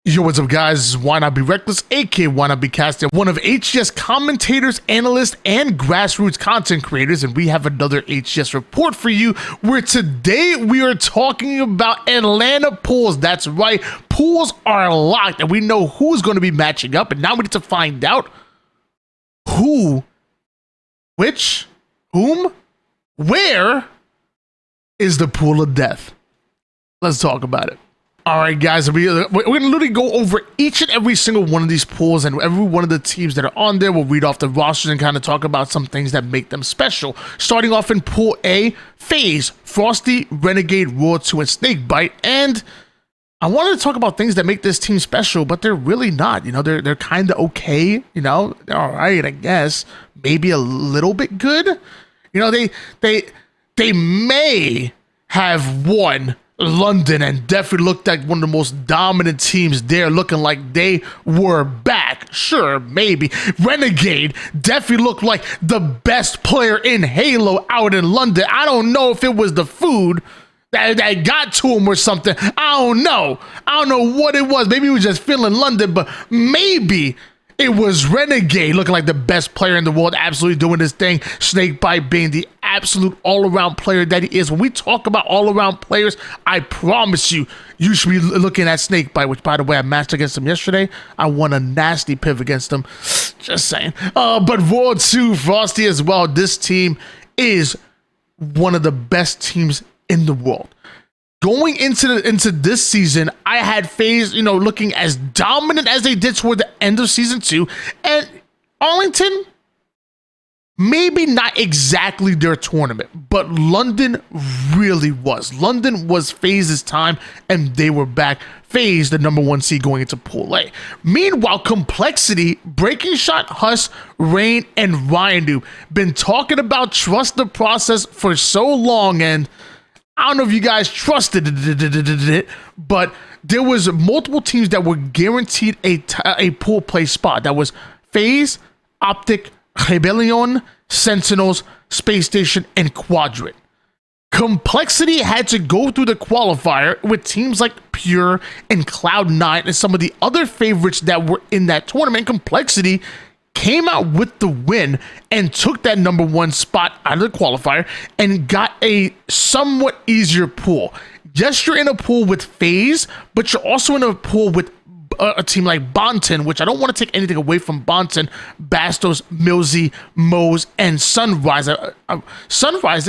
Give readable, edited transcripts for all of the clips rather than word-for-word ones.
Yo, what's up, guys? This is Why Not Be Reckless, aka Why Not Be Casting, one of HCS commentators, analysts, and grassroots content creators, and we have another HCS report for you, where today we are talking about Atlanta pools. That's right, pools are locked, and we know who's going to be matching up, and now we need to find out who, which, whom, where is the pool of death. Let's talk about it. All right, guys, we're going to literally go over each and every single one of these pools and every one of the teams that are on there. We'll read off the rosters and kind of talk about some things that make them special. Starting off in Pool A, FaZe, Frosty, Renegade, Raw 2, and Snakebite. And I wanted to talk about things that make this team special, but they're really not. You know, they're kind of okay. You know, they're all right, I guess. Maybe a little bit good. You know, they may have won London and definitely looked like one of the most dominant teams there, looking like they were back. Sure, maybe. Renegade definitely looked like the best player in Halo out in London. I don't know if it was the food that got to him or something. I don't know what it was. Maybe he was just feeling London, but maybe it was Renegade looking like the best player in the world, absolutely doing his thing. Snakebite being the absolute all-around player that he is. When we talk about all-around players, I promise you, you should be looking at Snakebite, which, by the way, I matched against him yesterday. I won a nasty piv against him. Just saying. But Raw 2, Frosty as well. This team is one of the best teams in the world. Going into this season, I had FaZe, looking as dominant as they did toward the end of season 2, and Arlington, maybe not exactly their tournament, but London really was. London was FaZe's time, and they were back. FaZe, the #1 seed going into Pool A. Meanwhile, Complexity, Breaking Shot, Huss, Rain, and Ryanu been talking about trust the process for so long, and I don't know if you guys trusted it, but there was multiple teams that were guaranteed a pool play spot. That was FaZe, Optic, Rebellion, Sentinels, Space Station, and Quadrant. Complexity had to go through the qualifier with teams like Pure and Cloud9 and some of the other favorites that were in that tournament. Complexity came out with the win and took that #1 spot out of the qualifier and got a somewhat easier pool. Yes, you're in a pool with FaZe, but you're also in a pool with a team like Bonton, which I don't want to take anything away from Bonton, Bastos, Millsy, Mose, and Sunrise. Sunrise,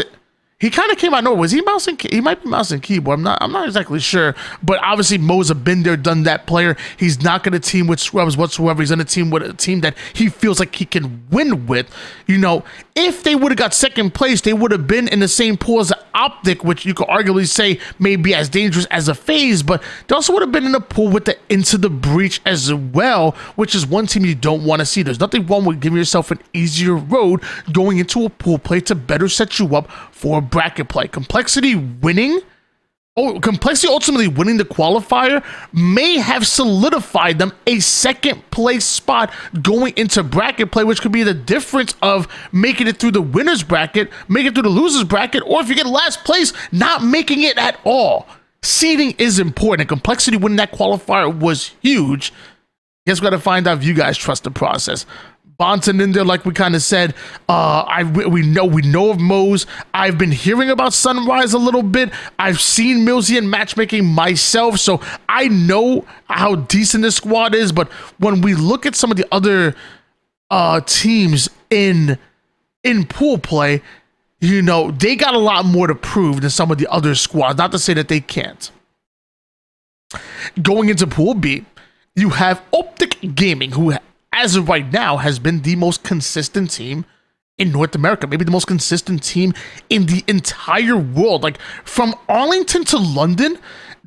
he kind of came out of nowhere. Was he mousing? He might be mousing keyboard. I'm not exactly sure. But obviously, Mo's have been there, done that player. He's not going to team with scrubs whatsoever. He's on a team with a team that he feels like he can win with. If they would have got second place, they would have been in the same pool as Optic, which you could arguably say may be as dangerous as a FaZe. But they also would have been in a pool with the Into the Breach as well, which is one team you don't want to see. There's nothing wrong with giving yourself an easier road going into a pool play to better set you up for bracket play. Complexity ultimately winning the qualifier may have solidified them a second place spot going into bracket play, which could be the difference of making it through the winner's bracket, making it through the loser's bracket, or if you get last place, not making it at all. Seeding is important. Complexity winning that qualifier was huge. Guess we got to find out if you guys trust the process. Bonton in there, like we kind of said. We know of Mose. I've been hearing about Sunrise a little bit. I've seen Millsy in matchmaking myself, so I know how decent this squad is. But when we look at some of the other teams in pool play, they got a lot more to prove than some of the other squads. Not to say that they can't. Going into Pool B, you have Optic Gaming, who as of right now has been the most consistent team in North America, maybe the most consistent team in the entire world. Like, from Arlington to London,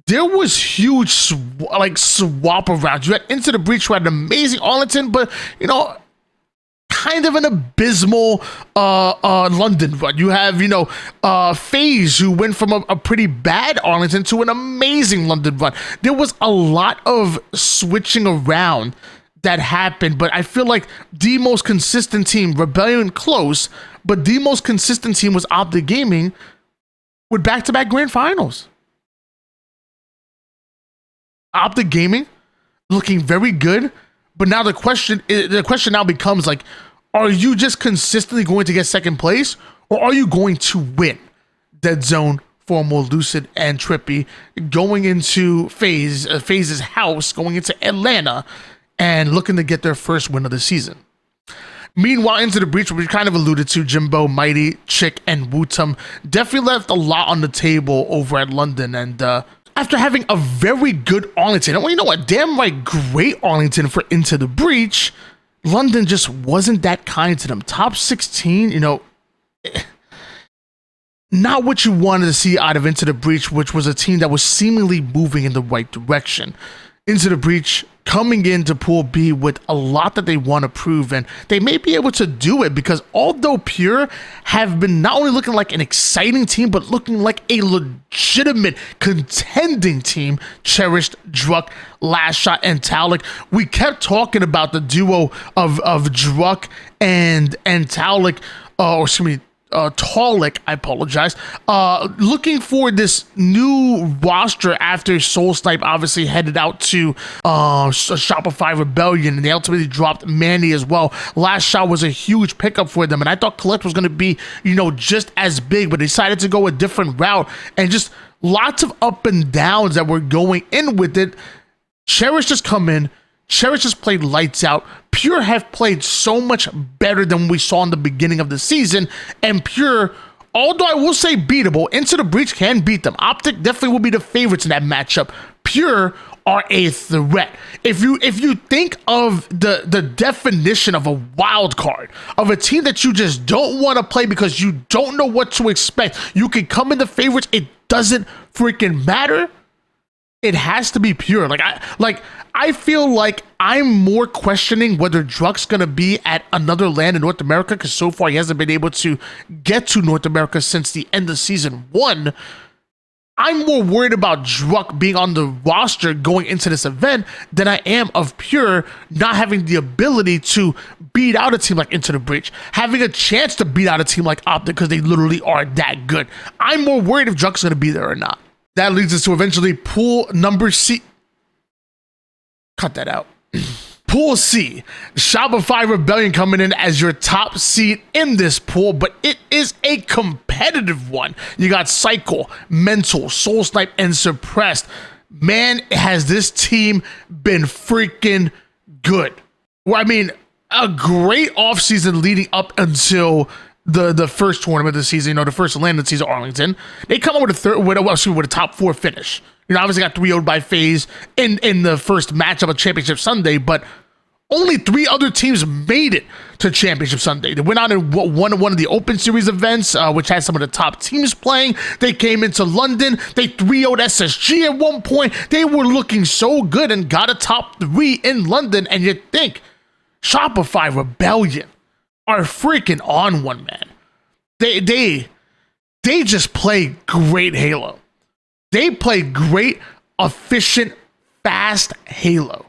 there was huge swap around. You had Into the Breach, who had an amazing Arlington, but kind of an abysmal London run. You have FaZe, who went from a pretty bad Arlington to an amazing London run. There was a lot of switching around that happened, but I feel like the most consistent team, Rebellion close, but the most consistent team was Optic Gaming with back-to-back grand finals. Optic Gaming looking very good. But now the question now becomes like, are you just consistently going to get second place, or are you going to win? Dead Zone, Formal, Lucid, and Trippy going into FaZe's house, going into Atlanta, and looking to get their first win of the season. Meanwhile, Into the Breach, which we kind of alluded to, Jimbo, Mighty, Chick, and Wootum definitely left a lot on the table over at London. And after having a very good Arlington, well, you know what, damn right, great Arlington for Into the Breach, London just wasn't that kind to them. Top 16, you know, not what you wanted to see out of Into the Breach, which was a team that was seemingly moving in the right direction. Into the Breach coming into Pool B with a lot that they want to prove, and they may be able to do it because although Pure have been not only looking like an exciting team, but looking like a legitimate contending team, Cherished, Druck, Last Shot, and Taulik. We kept talking about the duo of Druck and Taulik, or excuse me, Taulik, I apologize, looking for this new roster after Soul Snipe obviously headed out to Shopify Rebellion, and they ultimately dropped Manny as well. Last Shot was a huge pickup for them, and I thought Collect was going to be, you know, just as big, but they decided to go a different route, and just lots of up and downs that were going in with it. Cherish just come in. Cherish has played lights out. Pure have played so much better than we saw in the beginning of the season. And Pure, although I will say beatable, Into the Breach can beat them. Optic definitely will be the favorites in that matchup. Pure are a threat. If you think of the definition of a wild card, of a team that you just don't want to play because you don't know what to expect, you can come in the favorites, it doesn't freaking matter. It has to be Pure. I feel like I'm more questioning whether Druck's gonna be at another land in North America, because so far he hasn't been able to get to North America since the end of season 1. I'm more worried about Druck being on the roster going into this event than I am of Pure not having the ability to beat out a team like Into the Breach, having a chance to beat out a team like Optic because they literally are that good. I'm more worried if Druck's gonna be there or not. That leads us to eventually pool number C. Cut that out. Pool C. Shopify Rebellion coming in as your top seed in this pool, but it is a competitive one. You got Cycle, Mental, Soul Snipe, and Suppressed. Man, has this team been freaking good. Well, I mean, a great offseason leading up until the first tournament of the season, you know, the first land of the season, Arlington. They come up with a top 4 finish. You know, obviously got 3-0'd by FaZe in the first matchup of Championship Sunday, but only 3 other teams made it to Championship Sunday. They went out and won one of the Open Series events, which had some of the top teams playing. They came into London. They 3-0'd SSG at one point. They were looking so good and got a top 3 in London, and you think Shopify Rebellion are freaking on one, man. They just play great Halo. They play great, efficient, fast Halo.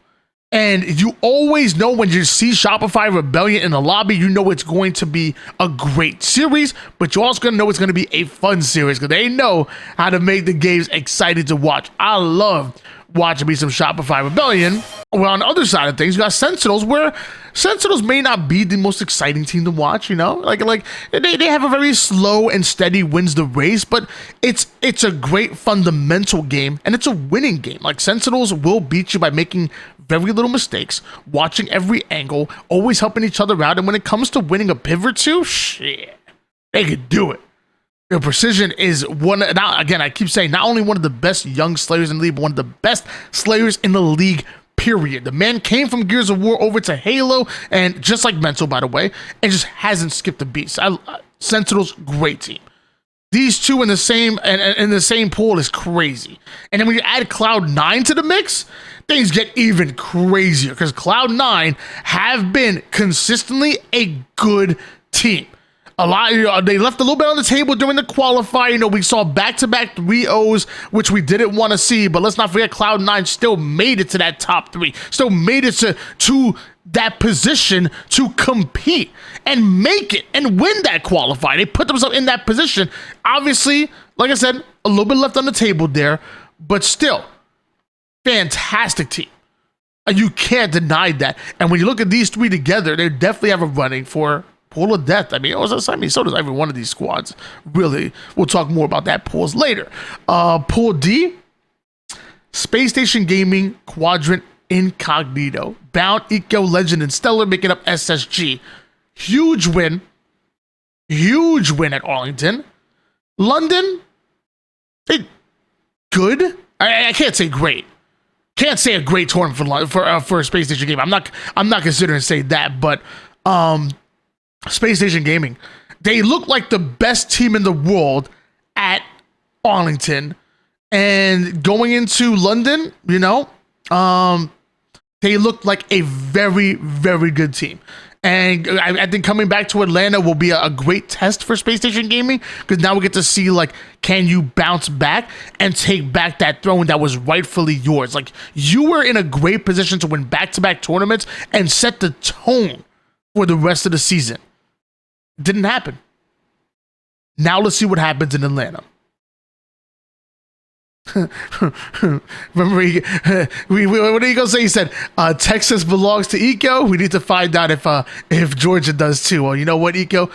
And you always know when you see Shopify Rebellion in the lobby, you know it's going to be a great series, but you're also going to know it's going to be a fun series because they know how to make the games exciting to watch. I love watching me some Shopify Rebellion. Well, on the other side of things, you got Sentinels, where Sentinels may not be the most exciting team to watch, you know? Like they have a very slow and steady wins the race, but it's a great fundamental game, and it's a winning game. Like, Sentinels will beat you by making very little mistakes, watching every angle, always helping each other out, and when it comes to winning a pivot or two, shit, they could do it. Their precision is one. Now, again, I keep saying not only one of the best young Slayers in the league, but one of the best Slayers in the league, period. The man came from Gears of War over to Halo, and just like Mental, by the way, and just hasn't skipped a beat. Sentinels, great team. These two in the same pool is crazy. And then when you add Cloud9 to the mix, things get even crazier because Cloud9 have been consistently a good team. They left a little bit on the table during the qualifier. You know, we saw back-to-back 3-0s, which we didn't want to see, but let's not forget Cloud9 still made it to that top 3, still made it to that position to compete and make it and win that qualifier. They put themselves in that position. Obviously, like I said, a little bit left on the table there, but still, fantastic team. You can't deny that. And when you look at these three together, they definitely have a running for pool of death. I mean, so does every one of these squads. Really, we'll talk more about that pools later. Pool D, Space Station Gaming, Quadrant, Incognito, Bound, Eco, Legend, and Stellar making up SSG. Huge win at Arlington. London, good. I can't say great. Can't say a great tournament for Space Station Gaming. I'm not considering say that, but Space Station Gaming, they look like the best team in the world at Arlington, and going into London, you know, they look like a very, very good team. And I think coming back to Atlanta will be a great test for Space Station Gaming, because now we get to see, like, can you bounce back and take back that throne that was rightfully yours? Like, you were in a great position to win back-to-back tournaments and set the tone for the rest of the season. Didn't happen. Now let's see what happens in Atlanta. Remember, what did he go say? He said, Texas belongs to Eco. We need to find out if Georgia does too. Well, you know what, Eco?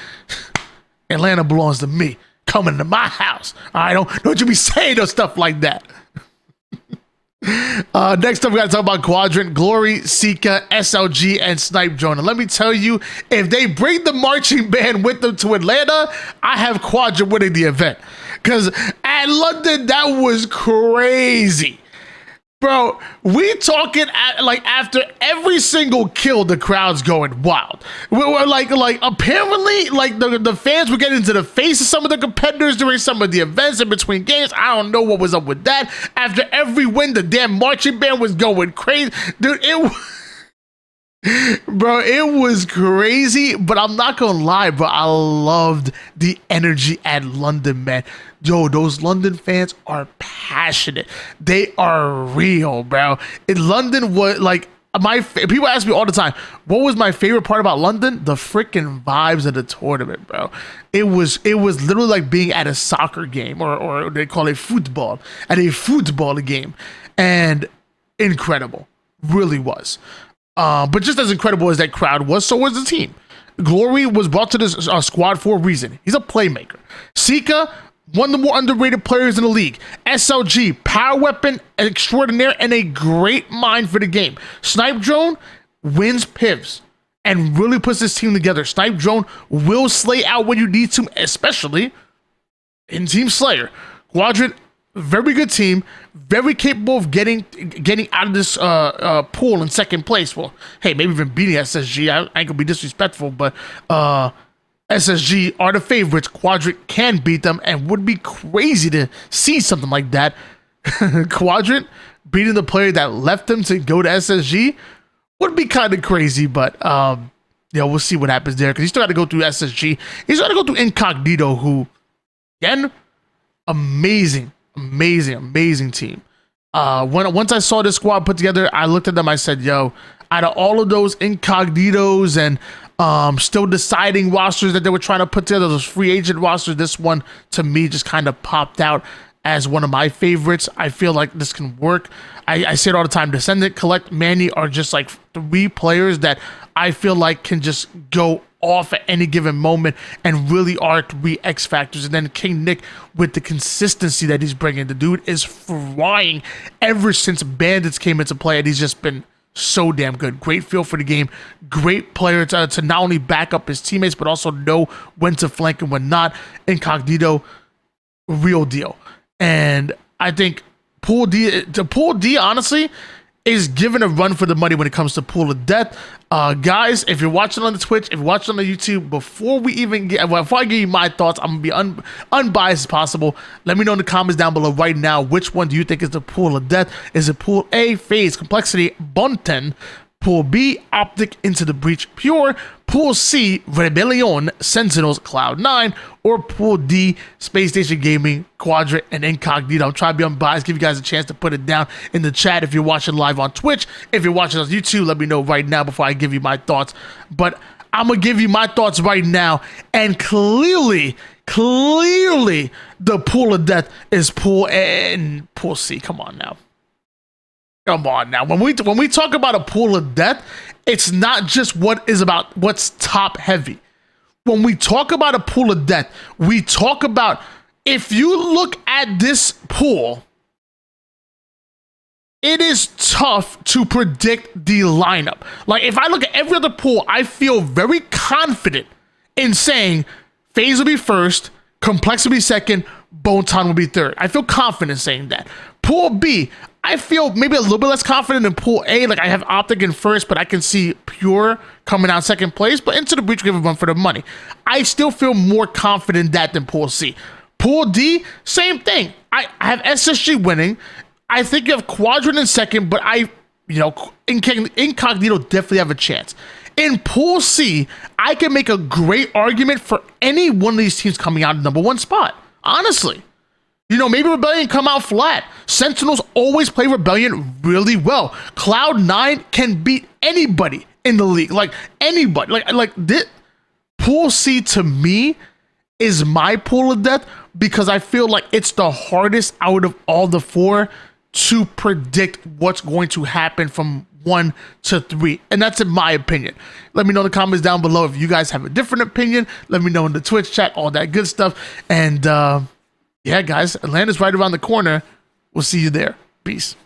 Atlanta belongs to me. Coming to my house. All right, don't you be saying no stuff like that. Next up, we got to talk about Quadrant, Glory, Sika, SLG, and Snipe Drone. And let me tell you, if they bring the marching band with them to Atlanta, I have Quadrant winning the event. Because at London, that was crazy. Bro, we talking like after every single kill, the crowd's going wild. We were like apparently, like the fans were getting into the face of some of the competitors during some of the events in between games. I don't know what was up with that. After every win, the damn marching band was going crazy. Dude, bro, it was crazy, but I'm not gonna lie, bro. I loved the energy at London, man. Yo, those London fans are passionate. They are real, bro. In London, was like people ask me all the time, what was my favorite part about London? The freaking vibes of the tournament, bro. It was literally like being at a soccer game, or they call it football, at a football game, and incredible, really was. But just as incredible as that crowd was, so was the team. Glory was brought to this squad for a reason. He's a playmaker. Sika, one of the more underrated players in the league. SLG, power weapon extraordinaire and a great mind for the game. Snipe Drone wins pivs and really puts this team together. Snipe Drone will slay out when you need to, especially in Team Slayer. Quadrant, very good team, very capable of getting out of this pool in second place. Well, hey, maybe even beating SSG. I ain't gonna be disrespectful, but SSG are the favorites. Quadrant can beat them, and would be crazy to see something like that. Quadrant beating the player that left them to go to SSG would be kind of crazy, but we'll see what happens there, because he's still got to go through SSG. He's got to go through Incognito, who, again, amazing team. Once I saw this squad put together, I looked at them, I said, yo, out of all of those Incognitos and still deciding rosters that they were trying to put together, those free agent rosters, this one to me just kind of popped out as one of my favorites. I feel like this can work. I say it all the time. Descendant, Collect, Manny are just like three players that I feel like can just go off at any given moment and really are three X factors. And then King Nick, with the consistency that he's bringing, the dude is flying ever since Bandits came into play, and he's just been so damn good. Great feel for the game, great player to not only back up his teammates but also know when to flank and when not. Incognito, real deal. And I think Pool D honestly is given a run for the money when it comes to Pool of Death. Guys, if you're watching on the Twitch, if you're watching on the YouTube, before I give you my thoughts, I'm gonna be unbiased as possible. Let me know in the comments down below right now, which one do you think is the Pool of Death? Is it Pool A, Phase, Complexity, Bonten? Pool B, Optic, Into the Breach, Pure? Pool C, Rebellion, Sentinels, Cloud9? Or Pool D, Space Station Gaming, Quadrant, and Incognito? I'm trying to be unbiased, give you guys a chance to put it down in the chat if you're watching live on Twitch. If you're watching on YouTube, let me know right now before I give you my thoughts. But I'm going to give you my thoughts right now, and clearly, the Pool of Death is Pool A and Pool C. Come on now. Come on now. When we talk about a pool of death, it's not just what's top heavy. When we talk about a pool of death, we talk about, if you look at this pool, it is tough to predict the lineup. Like, if I look at every other pool, I feel very confident in saying FaZe will be first, Complex will be second, Boneton will be third. I feel confident saying that. Pool B, I feel maybe a little bit less confident in Pool A. Like, I have Optic in first, but I can see Pure coming out second place. But Into the Breach will give a run for the money. I still feel more confident in that than Pool C. Pool D, same thing. I have SSG winning. I think you have Quadrant in second, but Incognito definitely have a chance. In Pool C, I can make a great argument for any one of these teams coming out in number one spot. Honestly. Maybe Rebellion come out flat. Sentinels always play Rebellion really well. Cloud9 can beat anybody in the league. Like, anybody. Like this. Pool C, to me, is my pool of death because I feel like it's the hardest out of all the four to predict what's going to happen from 1 to 3. And that's in my opinion. Let me know in the comments down below if you guys have a different opinion. Let me know in the Twitch chat, all that good stuff. And yeah, guys, Atlanta's right around the corner. We'll see you there. Peace.